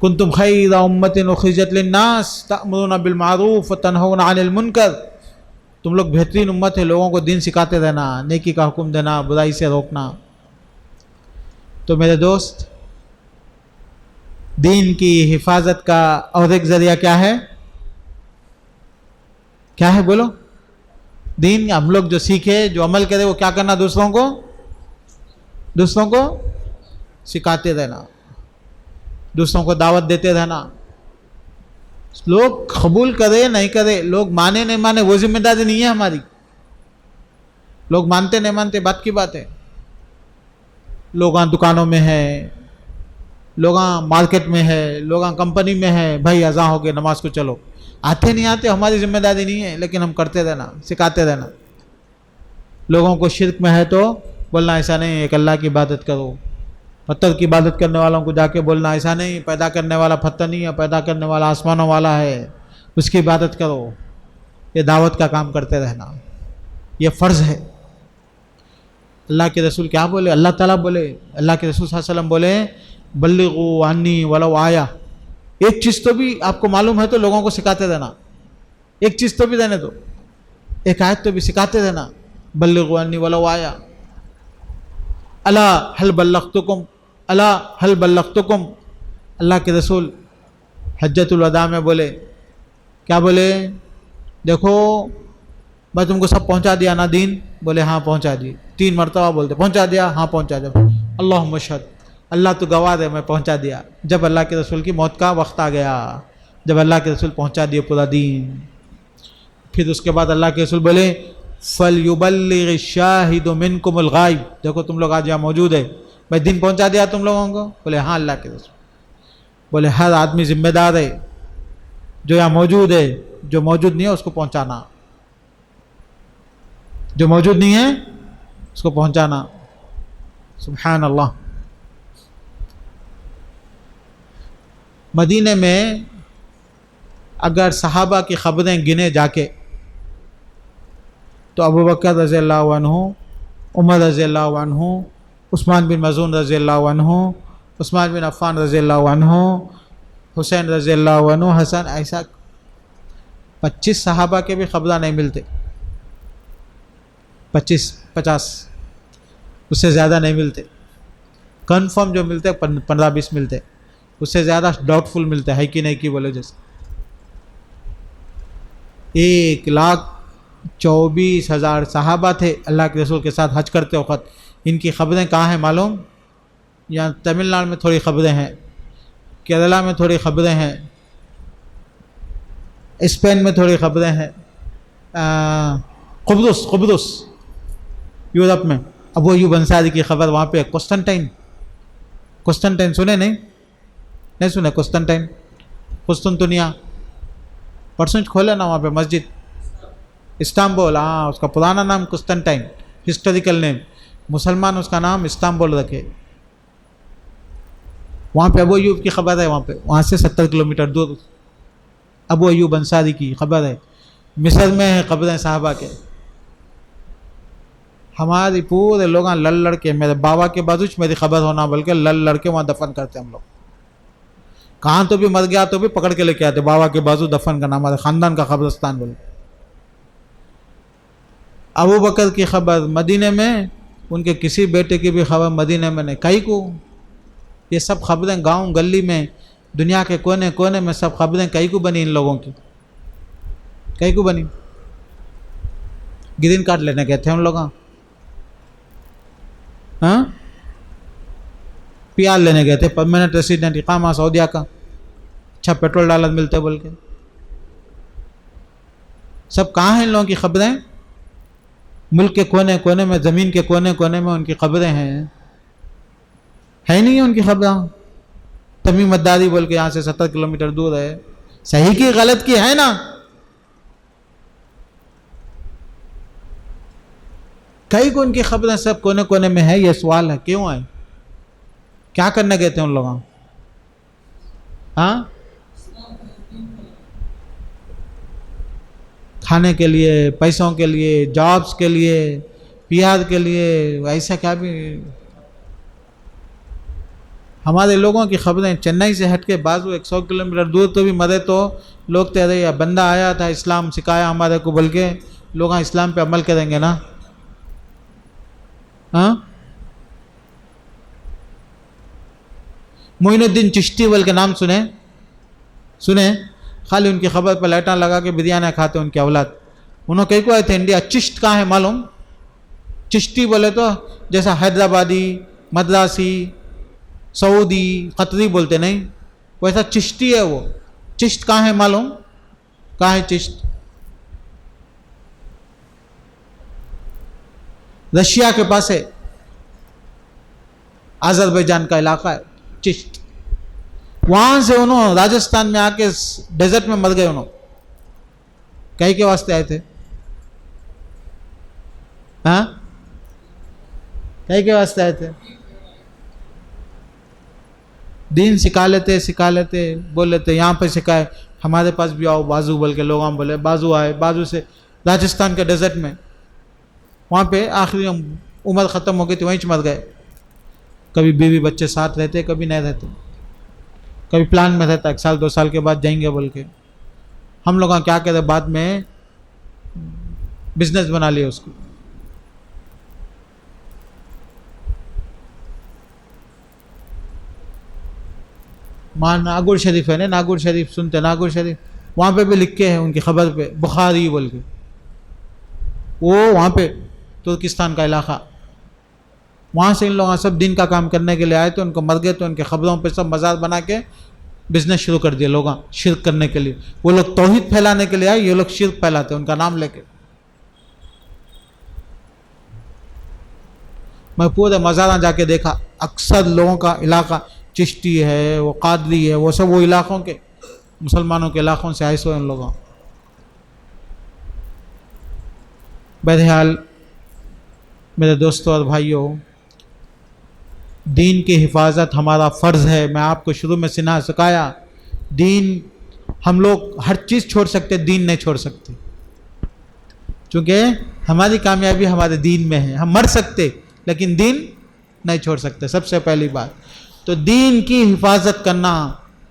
S1: كُنْتُمْ خَيْرَ أُمَّةٍ أُخْرِجَتْ لِلنَّاسِ تَأْمُرُونَ بِالْمَعْرُوفِ وَتَنْهَوْنَ عَنِ الْمُنْكَرِ. تم لوگ بہترین امت ہے، لوگوں کو دین سکھاتے رہنا، نیکی کا حکم دینا، برائی سے روکنا. تو میرے دوست، دین کی حفاظت کا اور ایک ذریعہ کیا ہے؟ کیا ہے بولو؟ دین ہم لوگ جو سیکھے، جو عمل کرے، وہ کیا کرنا؟ دوسروں کو سکھاتے رہنا، دوسروں کو دعوت دیتے رہنا. لوگ قبول کرے نہیں کرے، لوگ مانے نہیں مانے، وہ ذمہ داری نہیں ہے ہماری. لوگ مانتے نہیں مانتے بات کی بات ہے. لوگاں دکانوں میں ہے، لوگاں مارکیٹ میں ہے، لوگاں کمپنی میں ہے، بھائی اذان ہو گئے نماز کو چلو. آتے نہیں آتے ہماری ذمہ داری نہیں ہے، لیکن ہم کرتے رہنا، سکھاتے رہنا. لوگوں کو شرک میں ہے تو بولنا ایسا نہیں، ایک اللہ کی عبادت کرو. پتھر کی عبادت کرنے والوں کو جا کے بولنا ایسا نہیں، پیدا کرنے والا پتھر نہیں ہے، پیدا کرنے والا آسمانوں والا ہے، اس کی عبادت کرو. یہ دعوت کا کام کرتے رہنا، یہ فرض ہے. اللہ کے رسول کیا بولے؟ اللہ تعالیٰ بولے، اللہ کے رسول صلی اللہ علیہ وسلم بولے بلغوا عنی ولو آیا. ایک چیز تو بھی آپ کو معلوم ہے تو لوگوں کو سکھاتے رہنا. ایک چیز تو بھی دینے دو، ایک آیت تو بھی سکھاتے رہنا. بلغوا عنی ولو آیا. الا هل بلغتکم، الا هل بلغتکم. اللہ کے رسول حجۃ الوداع میں بولے، کیا بولے؟ دیکھو میں تم کو سب پہنچا دیا نا دین؟ بولے ہاں پہنچا دی. 3 مرتبہ بولتے پہنچا دیا، ہاں پہنچا دیا. اللہم اشہد، اللہ تو گواہ دے میں پہنچا دیا. جب اللہ کے رسول کی موت کا وقت آ گیا، جب اللہ کے رسول پہنچا دیے پورا دین، پھر اس کے بعد اللہ کے رسول بولے فَلْيُبَلِّغِ الشَّاهِدُ مِنْكُمُ الْغَائِبَ. دیکھو تم لوگ آج یہاں موجود ہے، میں دین پہنچا دیا تم لوگوں کو؟ بولے ہاں اللہ کے رسول. بولے ہر آدمی ذمہ دار ہے، جو یہاں موجود ہے، جو موجود نہیں ہے اس کو پہنچانا، جو موجود نہیں ہے اس کو پہنچانا. سبحان اللہ. مدینے میں اگر صحابہ کی خبریں گنے جا کے تو ابو بکر رضی اللہ عنہ، عمر رضی اللہ عنہ، عثمان بن مظعون رضی اللہ عنہ، عثمان بن عفان رضی اللہ عنہ، حسین رضی اللہ عنہ، حسن، ایسا 25 صحابہ کے بھی خبریں نہیں ملتے. 50 اس سے زیادہ نہیں ملتے. کنفرم جو ملتے 15-20 ملتے، اس سے زیادہ ڈاؤٹ فل ملتے، ہے کہ نہیں کی بولے. جیسے 1,24,000 صحابہ تھے اللہ کے رسول کے ساتھ حج کرتے وقت. ان کی خبریں کہاں ہیں معلوم؟ یہاں تمل ناڈو میں تھوڑی خبریں ہیں، کیرلا میں تھوڑی خبریں ہیں، اسپین میں تھوڑی خبریں ہیں، قبرص یورپ میں ابو ایوب انصاری کی خبر وہاں پہ. قسطنطین سنے نہیں سنے؟ قسطنطنیہ پرسنٹ کھولے نا وہاں پہ مسجد. استانبول، ہاں اس کا پرانا نام قسطنطین، ہسٹوریکل نیم. مسلمان اس کا نام استانبول رکھے. وہاں پہ ابو ایوب کی خبر ہے، وہاں سے 70 کلومیٹر دور ابو ایوب انصاری کی خبر ہے. مصر میں ہے قبریں صحابہ کے. ہماری پورے لوگ لڑ کے، میرے بابا کے بازوچ میری خبر ہونا، بلکہ لڑ کے وہاں دفن کرتے ہم لوگ. کہاں تو بھی مر گیا تو بھی پکڑ کے لے کے آتے، بابا کے بازو دفن کرنا، ہمارے خاندان کا قبرستان بولے. ابو بکر کی خبر مدینے میں، ان کے کسی بیٹے کی بھی خبر مدینے میں نہیں. کئی کو یہ سب خبریں گاؤں گلی میں، دنیا کے کونے کونے میں سب خبریں کئی کو بنی. ان لوگوں کی کئی کو بنی. گرین کارڈ لینے گئے تھے ان لوگ، ہاں پی آر لینے گئے تھے، پرماننٹ ریسیڈنٹ، اقامہ سعودیہ کا. اچھا پیٹرول ڈالر ملتے بول کے. سب کہاں ہیں ان لوگوں کی خبریں؟ ملک کے کونے کونے میں، زمین کے کونے کونے میں ان کی قبریں ہیں، ہے نہیں ان کی خبریں؟ تمیم الداری بول کے یہاں سے 70 کلومیٹر دور ہے، صحیح کی غلط کی ہے نا؟ کئی کو ان کی خبریں سب کونے کونے میں ہے. یہ سوال ہے کیوں ہے؟ کیا کرنے گئے تھے ان لوگ؟ ہاں، کھانے کے لیے، پیسوں کے لیے، جابس کے لیے، پی آر کے لیے، ایسا کیا بھی. ہمارے لوگوں کی خبریں چنئی سے ہٹ کے بازو 100 کلومیٹر دور تو بھی مرے تو لوگ تیرے یا بندہ آیا تھا اسلام سکھایا ہمارے کو، بلکہ لوگ اسلام پہ عمل کریں گے نا. ہاں، معین الدین چشتی بول کے نام سنیں؟ خالی ان کی خبر پہ لائٹاں لگا کے بریانیاں کھاتے ان کے اولاد. انہوں کئی کو آئے تھے انڈیا. چشت کہاں ہے معلوم؟ چشتی بولے تو جیسا حیدرآبادی، مدراسی، سعودی، قطری بولتے نہیں، ویسا چشتی ہے وہ. چشت کہاں ہے معلوم؟ کہاں ہے چشت؟ رشیا کے پاس ہے، آذربائیجان کا علاقہ ہے چشت. وہاں سے انہوں راجستھان میں آ کے ڈیزرٹ میں مر گئے. انہوں کئی کے واسطے آئے تھے؟ ہاں، کئی کے واسطے آئے تھے؟ دین سکھا لیتے بول لیتے یہاں پہ سکھائے، ہمارے پاس بھی آؤ بازو بول کے. لوگ ہم بولے بازو آئے، بازو سے راجستھان کے ڈیزرٹ میں، وہاں پہ آخری عمر ختم ہو گئی تھی، وہیں سے مر گئے. کبھی بیوی بچے ساتھ رہتے، کبھی نہیں رہتے، کبھی پلان میں رہتا 1 سال 2 سال کے بعد جائیں گے بول کے. ہم لوگ کیا کہتے بعد میں بزنس بنا لیا اس کو. وہاں ناگور شریف ہے نا، ناگور شریف سنتے؟ ناگور شریف وہاں پہ بھی لکھ کے ہے ان کی خبر پہ بخاری بول کے. وہ وہاں پہ ترکستان کا علاقہ، وہاں سے ان لوگ سب دین کا کام کرنے کے لیے آئے تو ان کو مر گئے تو ان کے خبروں پہ سب مزار بنا کے بزنس شروع کر دیا لوگ شرک کرنے کے لیے. وہ لوگ توحید پھیلانے کے لیے آئے، یہ لوگ شرک پھیلاتے ان کا نام لے کے. میں پورے مزاراں جا کے دیکھا، اکثر لوگوں کا علاقہ چشتی ہے، وہ قادری ہے، وہ سب وہ علاقوں کے مسلمانوں کے علاقوں سے آئے سو ان لوگوں. بہرحال میرے دوستوں اور بھائیوں، دین کی حفاظت ہمارا فرض ہے. میں آپ کو شروع میں سکھایا، دین ہم لوگ ہر چیز چھوڑ سکتے، دین نہیں چھوڑ سکتے، چونکہ ہماری کامیابی ہمارے دین میں ہے. ہم مر سکتے لیکن دین نہیں چھوڑ سکتے. سب سے پہلی بات تو دین کی حفاظت کرنا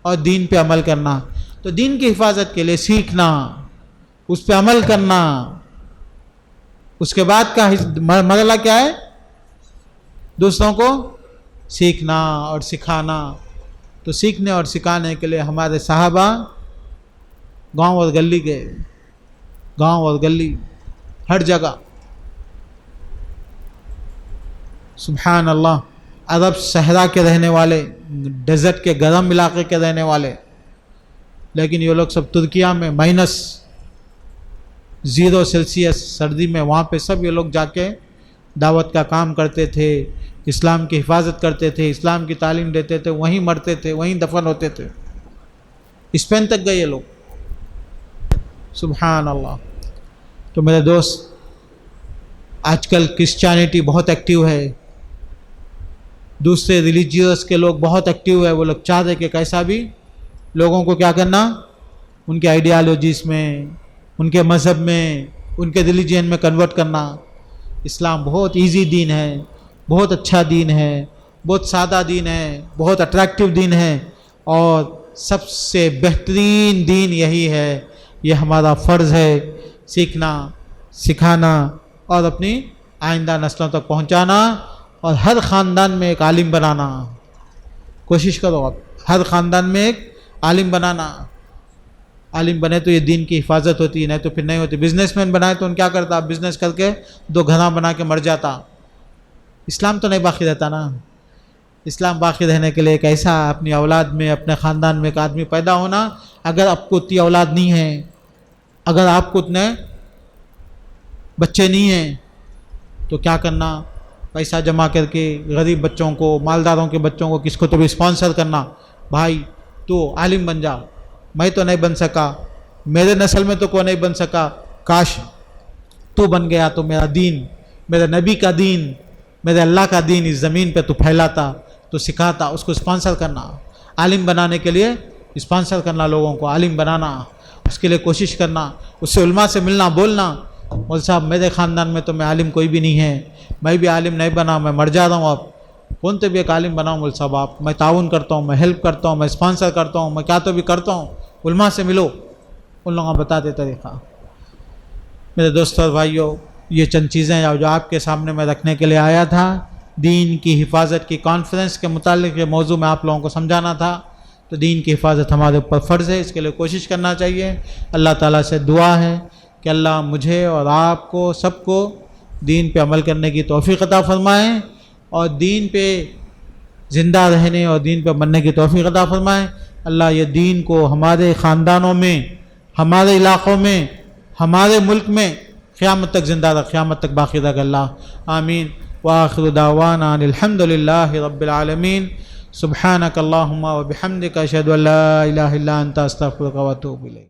S1: اور دین پہ عمل کرنا. تو دین کی حفاظت کے لیے سیکھنا، اس پہ عمل کرنا. اس کے بعد کا مرحلہ کیا ہے؟ دوسروں کو سیکھنا اور سکھانا. تو سیکھنے اور سکھانے کے لیے ہمارے صحابہ گاؤں اور گلی گئے، گاؤں اور گلی ہر جگہ. سبحان اللہ، عرب صحرا کے رہنے والے، ڈیزرٹ کے گرم علاقے کے رہنے والے، لیکن یہ لوگ سب ترکیہ میں -0°C سردی میں، وہاں پہ سب یہ لوگ جا کے دعوت کا کام کرتے تھے، اسلام کی حفاظت کرتے تھے، اسلام کی تعلیم دیتے تھے، وہیں مرتے تھے، وہیں دفن ہوتے تھے. اسپین تک گئے یہ لوگ. سبحان اللہ. تو میرے دوست، آج کل کرسچینٹی بہت ایکٹیو ہے، دوسرے ریلیجیس کے لوگ بہت ایکٹیو ہے. وہ لوگ چاہتے کہ کیسا بھی لوگوں کو کیا کرنا، ان کے آئیڈیالوجیز میں، ان کے مذہب میں، ان کے ریلیجین میں کنورٹ کرنا. اسلام بہت ایزی دین ہے، بہت اچھا دین ہے، بہت سادہ دین ہے، بہت اٹریکٹیو دین ہے، اور سب سے بہترین دین یہی ہے. یہ ہمارا فرض ہے سیکھنا، سکھانا اور اپنی آئندہ نسلوں تک پہنچانا، اور ہر خاندان میں ایک عالم بنانا. کوشش کرو آپ ہر خاندان میں ایک عالم بنانا. عالم بنے تو یہ دین کی حفاظت ہوتی ہے، نہیں تو پھر نہیں ہوتی. بزنس مین بنائے تو ان کیا کرتا، بزنس کر کے 2 گھراں بنا کے مر جاتا. اسلام تو نہیں باقی رہتا نا. اسلام باقی رہنے کے لیے ایک ایسا اپنی اولاد میں، اپنے خاندان میں ایک آدمی پیدا ہونا. اگر آپ کو اتنی اولاد نہیں ہے، اگر آپ کو اتنے بچے نہیں ہیں، تو کیا کرنا، پیسہ جمع کر کے غریب بچوں کو، مالداروں کے بچوں کو، کس کو تو بھی اسپانسر کرنا، بھائی تو عالم بن جا، میں تو نہیں بن سکا، میرے نسل میں تو کوئی نہیں بن سکا، کاش تو بن گیا تو میرا دین، میرے نبی کا دین، میرے اللہ کا دین اس زمین پہ تو پھیلاتا، تو سکھاتا۔ اس کو اسپانسر کرنا، عالم بنانے کے لیے اسپانسر کرنا، لوگوں کو عالم بنانا، اس کے لیے کوشش کرنا، اس سے علماء سے ملنا، بولنا، مول صاحب میرے خاندان میں تو میں عالم کوئی بھی نہیں ہے، میں بھی عالم نہیں بنا، میں مر جا رہا ہوں، اب کون تو بھی ایک عالم بناؤں مول صاحب، آپ میں تعاون کرتا ہوں، میں ہیلپ کرتا ہوں، میں اسپانسر کرتا ہوں، میں کیا تو بھی کرتا ہوں، علماء سے ملو، ان لوگوں کو بتا دے طریقہ۔ میرے دوستوں اور بھائیوں، یہ چند چیزیں جو آپ کے سامنے میں رکھنے کے لیے آیا تھا، دین کی حفاظت کی کانفرنس کے متعلق یہ موضوع میں آپ لوگوں کو سمجھانا تھا۔ تو دین کی حفاظت ہمارے اوپر فرض ہے، اس کے لیے کوشش کرنا چاہیے۔ اللہ تعالیٰ سے دعا ہے کہ اللہ مجھے اور آپ کو سب کو دین پہ عمل کرنے کی توفیق عطا فرمائے، اور دین پہ زندہ رہنے اور دین پہ مرنے کی توفیق عطا فرمائے۔ اللہ یہ دین کو ہمارے خاندانوں میں، ہمارے علاقوں میں، ہمارے ملک میں قیامت تک زندہ رکھ، قیامت تک باقی رکھ اللہ، آمین۔ وآخر دعوانا الحمد للہ رب العالمین۔ سبحانک اللہم وبحمدک اشہد ان لا الہ الا انت استغفرک واتوب الیک۔